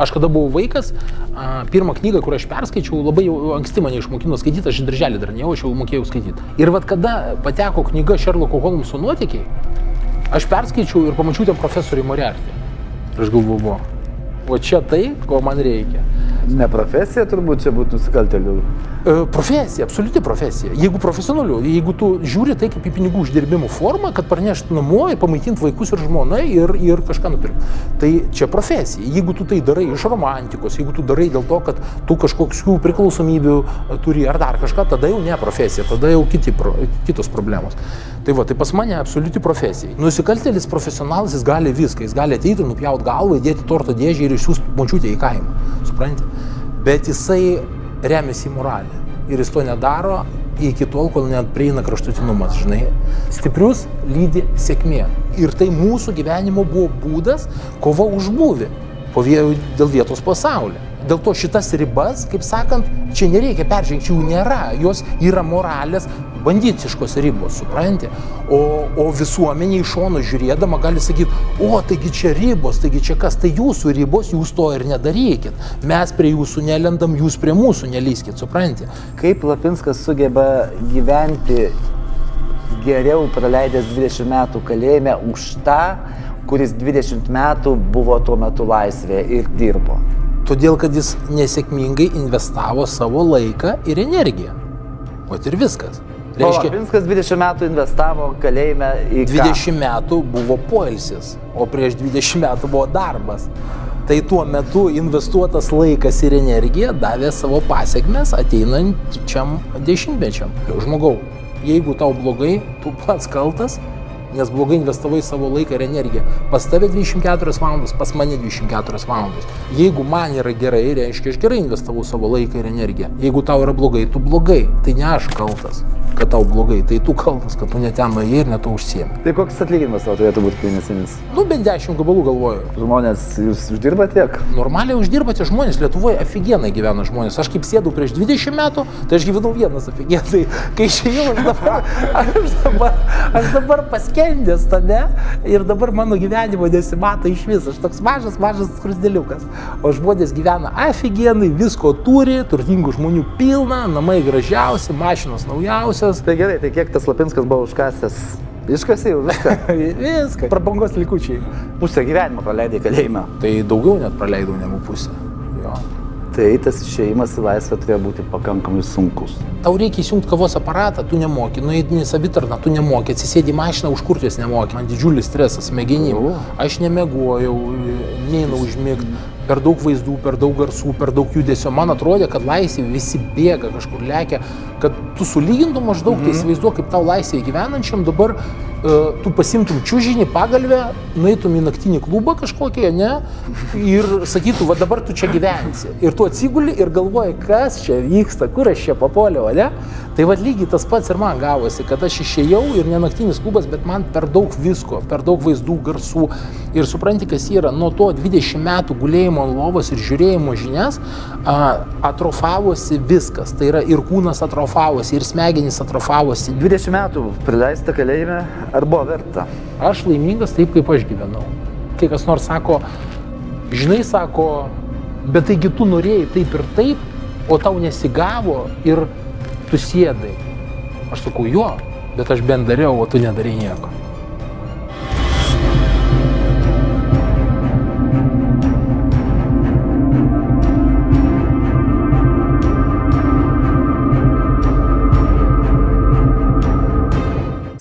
Aš kada buvau vaikas, pirmą knygą, kurią aš perskaičiau, labai jau anksti mane išmokino skaityti, aš į darželį dar nejau, aš jau mokėjau skaityti. Ir vat kada pateko knyga Sherlocko Holmso nuotykiai, aš perskaičiau ir pamačiau ten profesorių Moriarty. Ir aš galvoju, o čia tai, ko man reikia. Ne profesija turbūt čia būtų nusikaltėlių. Profesija, absoliuti profesija. Jeigu profesionaliu, jeigu tu žiūri tai kaip į pinigų uždirbimo formą, kad parnešti namo, pamaitinti vaikus ir žmoną ir kažką nupirkti. Tai čia profesija. Jeigu tu tai darai iš romantikos, jeigu tu darai dėl to, kad tu kažkokių priklausomybių turi ar dar kažką, tada jau ne profesija, tada jau kitos problemos. Tai va, tai pas mane absoliuti profesija. Nusikaltėlis profesionalas, jis gali viską, jis gali ateiti, nupjauti galvą, įdėti torto dėžę ir išsiųsti močiutę į kaimą. Supranti? Bet jisai remiasi į moralę. Ir jis to nedaro iki tol, kol net prieina kraštutinumas, žinai. Stiprius lydi sėkmė. Ir tai mūsų gyvenimo buvo būdas kova už būvį dėl vietos pasaulyje. Dėl to šitas ribas, kaip sakant, čia nereikia peržengti, jų nėra. Jos yra moralės banditiškos ribos, supranti? O visuomenė iš šono žiūrėdama gali sakyti, o taigi čia ribos, taigi čia kas, tai jūsų ribos, jūs to ir nedarykit. Mes prie jūsų nelendam, jūs prie mūsų nelyskit, supranti? Kaip Lapinskas sugeba gyventi geriau praleidęs 20 metų kalėjime už tą, kuris 20 metų buvo tuo metu laisvėje ir dirbo? Todėl, kad jis nesėkmingai investavo savo laiką ir energiją. O ir viskas. Reiškia, Lapinskas 20 metų investavo kalėjime į 20 metų buvo poilsis, o prieš 20 metų buvo darbas. Tai tuo metu investuotas laikas ir energija davė savo pasiekmes ateinančiam dešimtmečiam. Žmogau, jeigu tau blogai, tu pats kaltas, nes blogai investavai savo laiką ir energiją. Pas tave 24 valandos, pas mane 24 valandos. Jeigu man yra gerai, reiškia, aš gerai investavau savo laiką ir energiją. Jeigu tau yra blogai, tu blogai. Tai ne aš kaltas, kad tau blogai. Tai tu kaltas, kad tu ne ten nuėjai ir ne to užsiemi. Tai koks atlyginimas tau turėtų būti mėnesinis? Nu, bent 10 gabalų galvoju. Žmonės, jūs uždirbate tiek? Normaliai uždirbate žmonės. Lietuvoje aфиgenai gyvena žmonės. Aš kaip sėdau prieš 20 metų, tai aš gyvenau vienas aфиgenai. Kai išėjau, aš dabar paskendęs tame ir dabar mano gyvenimo nesimato iš vis. Aš toks mažas skrusdėliukas. O žmonės gyvena aфиgenai, visko turi, turtingų žmonių pilna, namai gražiausi, mašinos naujausios. Tai gerai, tai kiek tas Lapinskas buvo užkasęs? Iškasė jau viską? Viską. Prabangos likučiai. Pusę gyvenimo praleidai kalėjime. Tai daugiau net praleidau negu pusę. Jo. Tai tas išėjimas į laisvę turėjo būti pakankamai sunkus. Tau reikia įsijungti kavos aparatą, tu nemoki, nueiti į savitarną, tu nemoki, atsisėdi į mašiną, užkurtis nemoki. Man didžiulis stresas smegenim. Aš nemiegojau, neinu užmigti. Per daug vaizdų, per daug garsų, per daug judesio. Man atrodė, kad laisvė visi bėga, kažkur lekia, kad tu sulygintum maždaug, tai įsivaizduok, kaip tau laisvėje gyvenančiam dabar tu pasimtum čiužinį, pagalvę, nueitum į naktinį klubą kažkokią, ne? Ir sakytum, va dabar tu čia gyvensi. Ir tu atsiguli ir galvoji, kas čia vyksta, kur aš čia papuoliau, ne? Tai va lygiai tas pats ir man gavosi, kad aš išėjau ir ne naktinis klubas, bet man per daug visko, per daug vaizdų, garsų. Ir supranti, kas yra, nuo to 20 metų gulėjimo ant lovos ir žiūrėjimo žinias atrofavosi viskas. Tai yra ir kūnas atrofavosi, ir smegenys atrofavosi. 20 metų prileista kalėjime, ar buvo verta? Aš laimingas taip, kaip aš gyvenau. Kai kas nors sako, žinai, sako, bet taigi tu norėjai taip ir taip, o tau nesigavo ir tu sėdai. Aš sakau, jo, bet aš bent dariau, o tu nedarai nieko.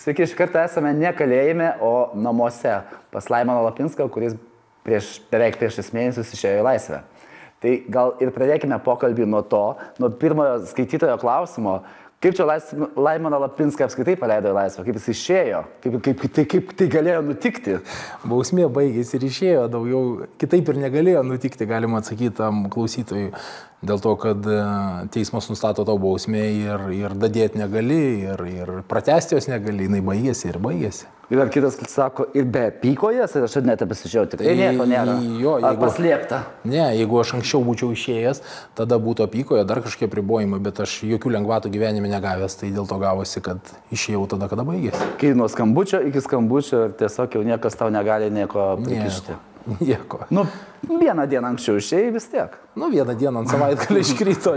Sveiki, iš karto esame ne kalėjime, o namuose pas Laimoną Lapinską, kuris beveik prieš 6 mėnesius išėjo į laisvę. Tai gal ir pradėkime pokalbį nuo pirmojo skaitytojo klausimo. Kaip čia Laimoną Lapinską apskritai paleido į laisvę? Kaip jis išėjo? Kaip tai galėjo nutikti? Bausmė baigėsi ir išėjo, daugiau kitaip ir negalėjo nutikti, galima atsakyti tam klausytojui. Dėl to, kad teismas nustato tau bausmę ir dadėti negali, ir pratęsti jos negali, jinai baigėsi ir baigėsi. Ir ar kitas sako, ir be pykojas, ir aš net pasižiūrėjau, tikrai nieko nėra. Ar paslėpta? Ne, jeigu aš anksčiau būčiau išėjęs, tada būtų apykoje, dar kažkiek apribojimai, bet aš jokių lengvatų gyvenime negavęs, tai dėl to gavosi, kad išėjau tada, kada baigėsi. Kai nuo skambučio iki skambučio, tiesiog jau niekas tau negali nieko prikišti. Nieko. Nu, vieną dieną anksčiau išėjai vis tiek. Nu, vieną dieną ant savaitgalį iškrito.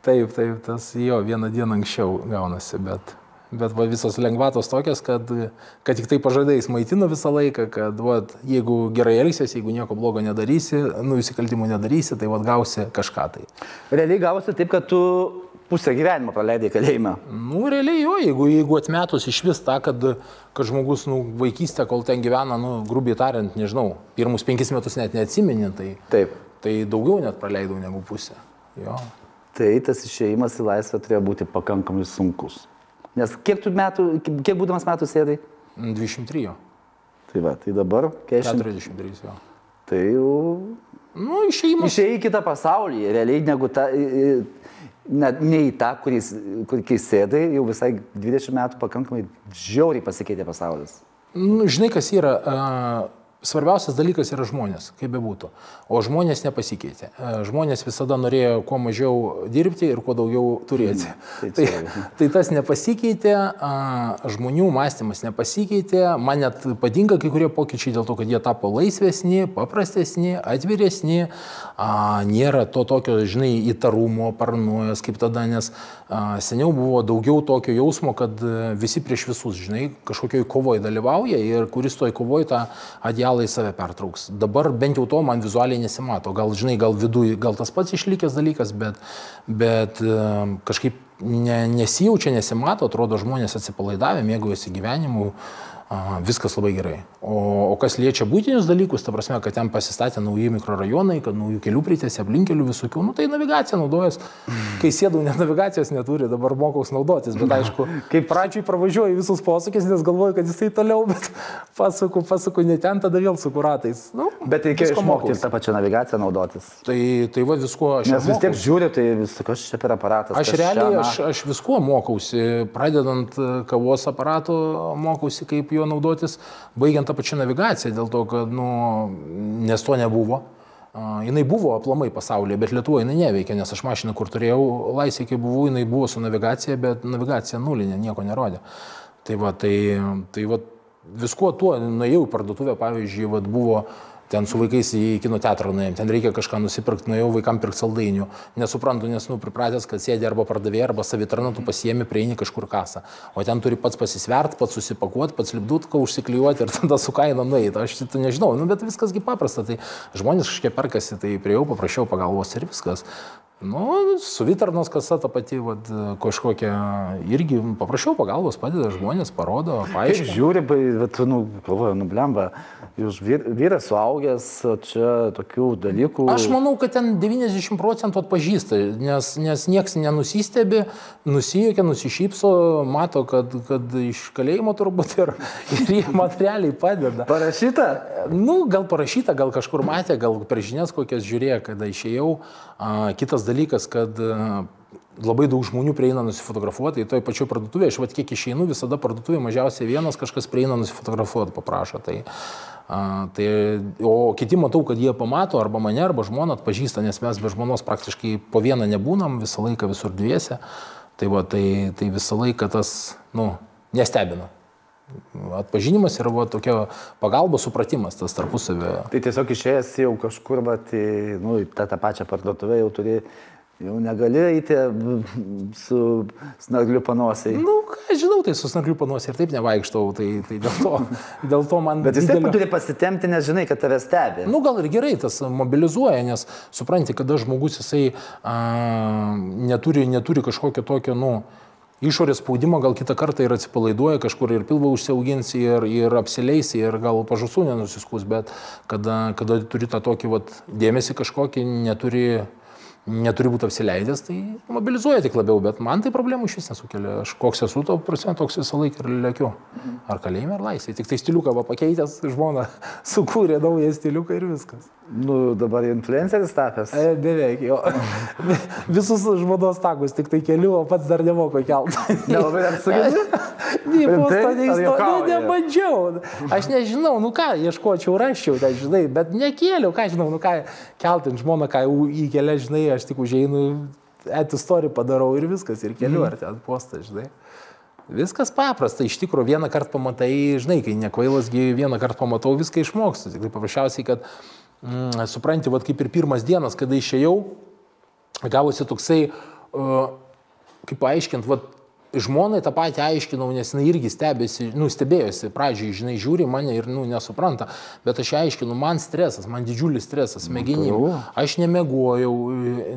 Taip, tas jo, vieną dieną anksčiau gaunasi, bet va, visos lengvatos tokias, kad tik tai pažadais maitino visą laiką, kad va, jeigu gerai elgsies, jeigu nieko blogo nedarysi, nusikaltimų nedarysi, tai va, gausi kažką tai. Realiai gausi taip, kad tu pusę gyvenimo praleidai kalėjime. Nu, realiai jo, jeigu atmetus iš vis tą, kad žmogus, vaikystę, kol ten gyvena, grubiai tariant, nežinau, pirmus 5 metus net neatsimeni, tai daugiau net praleidau negu pusę. Jo. Tai tas išėjimas į laisvę turėjo būti pakankamai sunkus. Nes kiek būdamas metų sėdai? 23. Tai va, tai dabar 43, jo. Tai jau... Nu, išėjimas. Išėjai į kitą pasaulį, realiai negu ne į tą, kur sėdai, jau visai 20 metų pakankamai žiauriai pasikeitė pasaulis. Nu, žinai, kas yra... Svarbiausias dalykas yra žmonės, kaip bebūtų. O žmonės nepasikeitė. Žmonės visada norėjo kuo mažiau dirbti ir kuo daugiau turėti. Tai tas nepasikeitė, žmonių mąstymas nepasikeitė. Man net patinka kai kurie pokyčiai dėl to, kad jie tapo laisvesni, paprastesni, atviresni. Nėra to tokio, žinai, įtarumo, paranojas kaip tada, nes seniau buvo daugiau tokio jausmo, kad visi prieš visus, žinai, kažkokioj kovoje dalyvauja ir kuris toj kovoje tą adialą į save pertrauks. Dabar bent jau to man vizualiai nesimato. Gal, žinai, gal viduj, gal tas pats išlikęs dalykas, bet kažkaip nesijaučia, nesimato, atrodo, žmonės atsipalaidavę, mėgaujasi gyvenimu, viskas labai gerai. O kas liečia būtinius dalykus, ta prasme, kad ten pasistatė nauji mikrorajonai, kad naujų kelių pritėsi, aplinkelių visokių, tai navigacija naudojas. Kai sėdau, net navigacijos neturi, dabar mokaus naudotis, bet aišku, kai pradžioj pravažiuoju visus posūkis, nes galvoju, kad jisai toliau, bet pasuku ne ten, tada vėl suku ratais. Bet reikėjo išmokti tą pačią navigaciją naudotis. Tai va viskuo aš nes vis tiek žiūri, tai viskas čia per aparatas. Aš viskuo mokausi, pradedant kavos aparato mokausi, kaip jo naudotis, baigiant tą pačią navigaciją, dėl to, kad, nes to nebuvo. Jinai buvo aplamai pasaulyje, bet Lietuvoje jinai neveikia, nes aš mašiną, kur turėjau laisvę, kai buvau, jinai buvo su navigacija, bet navigacija nulinė, nieko nerodė. Tai va, viskuo tuo nuėjau į parduotuvę, pavyzdžiui, buvo ten su vaikais į kino teatrą nuėjom, ten reikia kažką nusipirkti, nuėjau vaikam pirkti saldainių. Nesuprantu, nes pripratęs, kad sėdė arba pardavėja, arba savitarna, tu pasiemi, prieini kažkur kasą. O ten turi pats pasisvert, pats susipakuoti, pats lipdutką užsiklijuoti ir tada su kaina nueiti. Aš tai nežinau, bet viskas paprasta. Tai žmonės kažkiek perkasi, tai priejau, paprašiau pagalbos ir viskas. Savitarnos kasa ta pati, kažkokia irgi paprašiau pagalbos, padeda žmonės, parodo, paaiškina. Kaip žiūri, galvoju, blemba, jūs vyras suaugęs, čia tokių dalykų. Aš manau, kad ten 90% atpažįsta, nes nieks nenusistebi, nusijuokia, nusišypso, mato, kad iš kalėjimo turbūt ir jie materialiai padeda. Parašyta? Gal parašyta, gal kažkur matė, gal per žinias kokias žiūrėjo, kada išėjau. Kitas dalykas, kad labai daug žmonių prieina nusifotografuoti, toj pačioj parduotuvėje, aš kiek išeinu, visada parduotuvėje mažiausiai vienas kažkas prieina nusifotografuoti, paprašo. O kiti matau, kad jie pamato arba mane, arba žmoną atpažįsta, nes mes be žmonos praktiškai po vieną nebūnam, visą laiką visur dviese. Tai visą laiką tas, nestebina. Atpažinimas yra tokia pagalba, supratimas, tas tarpusavio. Tai tiesiog išėjęs jau kažkur, į tą pačią parduotuvę jau negali eiti su snargliu panosiai. Ką žinau, tai su snargliu panosiai ir taip nevaikštau, tai dėl to man... Bet vis tiek turi pasitemti, nes žinai, kad tave stebi. Gal ir gerai tas mobilizuoja, nes supranti, kada žmogus jisai neturi kažkokio tokio, išorės spaudimo, gal kitą kartą ir atsipalaiduoja, kažkur ir pilvą užsiaugins, ir apsileis, ir gal pažasų nenusiskus, bet kada turi tą tokį dėmesį kažkokį, neturi būti apsileidęs, tai mobilizuoja tik labiau, bet man tai problemų iš vis nesukelia. Aš koks esu, toks visą laiką ir lėkiu. Ar kalėjime, ar laisvėje. Tik tai stiliuką pakeitęs, žmona sukūrė naują stiliuką ir viskas. Dabar influenceris tapęs? Beveik, jo. Visus žmonos takus tik tai keliu, o pats dar nemoku kelti. Nelabai dar sugebėjai? Nebandžiau. Aš nežinau, ieškočiau, raščiau, žinai, bet nekėliau, žinau, keltint žmoną, įkelia, žinai, aš tik užeinu, story padarau ir viskas, ir keliu, ar ten postą, žinai. Viskas paprasta, iš tikrųjų vieną kartą pamatai, žinai, kai nekvailasgi vieną kartą pamatau, viską išmokstu. Tik tai paprasčiausiai, kad supranti, vat, kaip ir pirmas dienas, kada išėjau, gavosi toksai, kaip paaiškint, vat, žmonai tą patį aiškinau, nes jinai irgi stebėjosi, pradžiai, žinai, žiūri mane ir, nesupranta, bet aš aiškinu, man stresas, man didžiulis stresas, smegenim, aš nemegojau,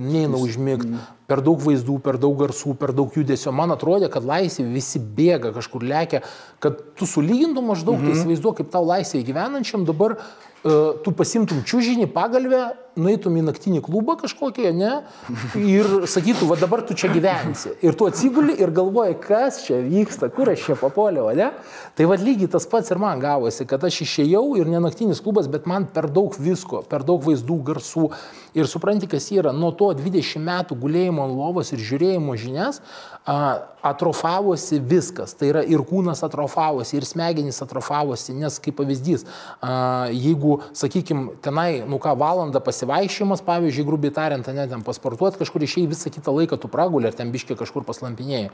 neinu užmigti, per daug vaizdų, per daug garsų, per daug judesio, man atrodė, kad laisvė visi bėga, kažkur lekia, kad tu sulygintum maždaug, tai įsivaizduok, kaip tau laisvėje gyvenančiam dabar tu pasimtum čiužinį, pagalvę, nueitum į naktinį klubą kažkokią, ne, ir sakytų, va dabar tu čia gyvensi. Ir tu atsiguli ir galvoji, kas čia vyksta, kur aš čia papuoliau, ne? Tai va lygiai tas pats ir man gavosi, kad aš išėjau ir ne naktinis klubas, bet man per daug visko, per daug vaizdų, garsų. Ir supranti, kas yra, nuo to 20 metų gulėjimo ant lovos ir žiūrėjimo žinias atrofavosi viskas. Tai yra ir kūnas atrofavosi, ir smegenys atrofavosi, nes kaip pavyzdys, jeigu, sakykime, tenai, valandą pasivaikščiojimas, pavyzdžiui, grubiai tariant, ne, ten pasportuoti kažkur išėjai, visą kitą laiką tu pragulė, ar ten biškiai kažkur paslampinėjai.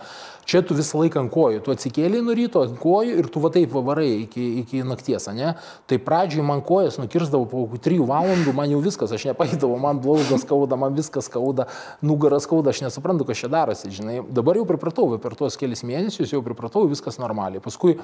Čia tu visą laiką ant kojų, tu atsikėlei nuo ryto ant kojų ir tu va taip varai iki nakties, ne? Tai pradžiai man kojas nukirsdavo po 3 valandų, man jau viskas, aš nepaeidavau, man blaugas skauda, man viskas skauda, nugaras skauda, aš nesuprantu, kas čia darosi, žinai. Dabar jau pripratau, per tuos kelis mėnesius jau pripratau, viskas normaliai. Paskui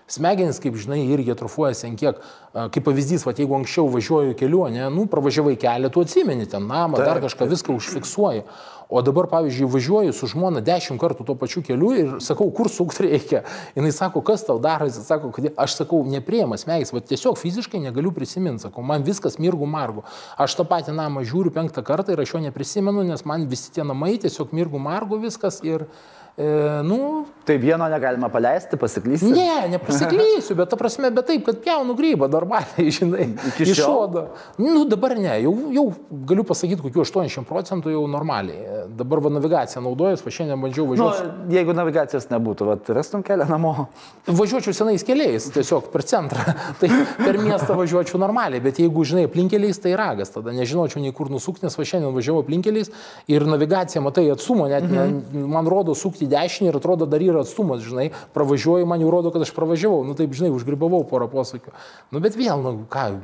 smegenys, kaip žinai, irgi atrofuojasi ant kiek, kaip pavyzdys, va, jeigu anksčiau važiuoju keliu, ne, pravažiavai kelią, tu atsimeni ten namą, dar kažką, viską užfiksuoji. O dabar, pavyzdžiui, važiuoju su žmona 10 kartų tuo pačiu keliu ir sakau, kur sukti reikia. Jis sako, kas tau darosi, sako, kad aš sakau, nepriema smegenys, va tiesiog fiziškai negaliu prisiminti, sakau, man viskas mirgu margu. Aš tą patį namą žiūriu 5 kartą ir aš jo neprisimenu, nes man visi tie namai tiesiog mirgu margu viskas ir Tai vieno negalima paleisti, pasiklysti? Ne, nepasiklysiu, bet ta prasme, bet taip, kad pjaunu grybą normaliai, žinai, iš odo. Dabar ne, jau galiu pasakyti, kokiu 80% jau normaliai. Dabar va navigaciją naudojas, va šiandien bandžiau važiuoti. Jeigu navigacijos nebūtų, va rastum kelią namo? Važiuočiau senais keliais, tiesiog per centrą, tai per miestą važiuočiau normaliai, bet jeigu, žinai, aplinkeliais, tai ragas, tada nežinočiau nei kur nusukti, nes va šiandien važiavau aplinkeliais ir navigacija, matai, atstumo, net man rodo sukti dešinį ir atrodo dar yra atstumas, žinai, pravažiuoju, man jau rodo, kad aš pravažiavau, taip, žinai, užgribavau porą posakių. Bet vėl,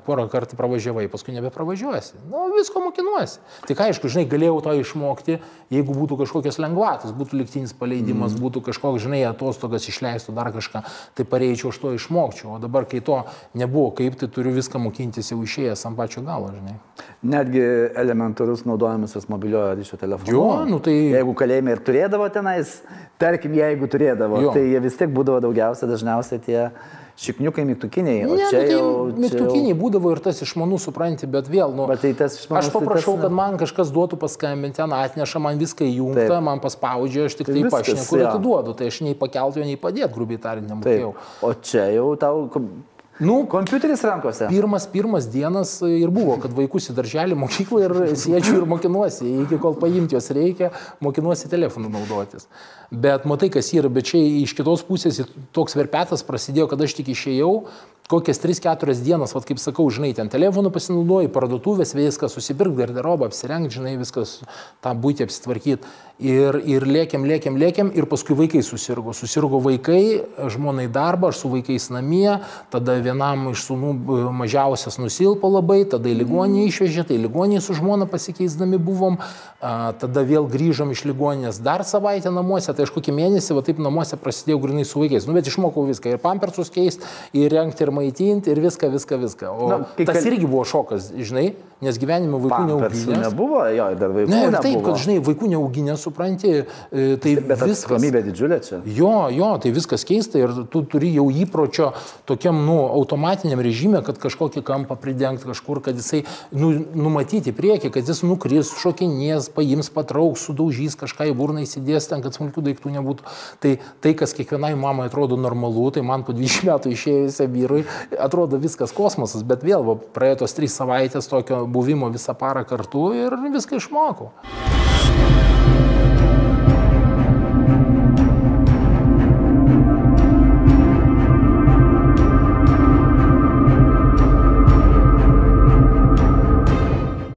porą kartų pravažiavai, paskui nebepravažiuosi. Visko mokinuosi. Tik aišku, žinai, galėjau to išmokti, jeigu būtų kažkokios lengvatos, būtų lygtinis paleidimas, būtų kažkoks, žinai, atostogas išleistų dar kažką, tai pareičiau, aš to išmokčiau. O dabar, kai to nebuvo, kaip tai turiu viską mokintis jau išėjęs ant pačio galo, žinai. Netgi elementarus naudojimasis mobiliojo ryšio telefonu. Jo, tai... Jeigu kalėjime ir turėdavo tenais, tarkim, jeigu turėdavo, tai jie vis tiek būdavo dažniausiai tie šikniukai mygtukiniai. Ne, tai mygtukiniai būdavo ir tas išmanų supranti, bet vėl, aš paprašau, kad man kažkas duotų paskambinti, ten atneša, man viską įjungta, man paspaudžia, aš tik tai pašneku ir atiduodu, tai aš nei pakeltų, nei padėt, grubiai tariant, nemokėjau. O čia jau tau... kompiuteris rankose. Pirmas dienas ir buvo, kad vaikus į darželį, mokyklą ir sėdžiu ir mokinuosi. Iki kol paimti jos reikia, mokinuosi telefonu naudotis. Bet matai, kas yra, bet čia iš kitos pusės toks verpetas prasidėjo, kad aš tik išėjau, kokias 3-4 dienas, vat kaip sakau, žinai, ten telefonu pasinaudoji, parduotuvės, viską susipirkti, garderobą, apsirengti, žinai, viskas tą būtį apsitvarkyti. Ir lėkiam ir paskui vaikai susirgo. Susirgo vaikai, žmonai darbą, aš su vaikais namie, tada vienam iš sūnų mažiausias nusilpo labai, tada į ligoninę išvežė, tai ligoninėje su žmona pasikeisdami buvom, tada vėl grįžom iš ligoninės dar savaitę namuose, tai aš kokį mėnesį, va taip namuose prasidėjau grinai su vaikais. Bet išmokau viską, ir pampersus keisti, ir rengti, ir maitinti, ir viską. O tas irgi buvo šokas, žinai, nes gyvenime vaikų neauginęs. Nebuvo, jo, dar vaikų nebuvo. Ne, taip, kad, žinai, vaikų neauginęs, supranti, tai bet atsakomybė didžiulė čia. Jo, tai viskas keista ir tu turi jau įpročio tokiam, automatiniam režime, kad kažkokį kampą pridengti kažkur, kad jisai, numatyti priekį, kad jis nukris, šokinės, paims, patrauks, sudaužys, kažką į burną įsidės ten, kad smulkių daiktų nebūtų. Tai, kas kiekvienai mamai atrodo normalu, tai man po 20 metų išėjusiam vyrui atrodo viskas kosmosas, bet vėl praėjo tos 3 savaitės tokio buvimo visą parą kartu ir viską išmokau.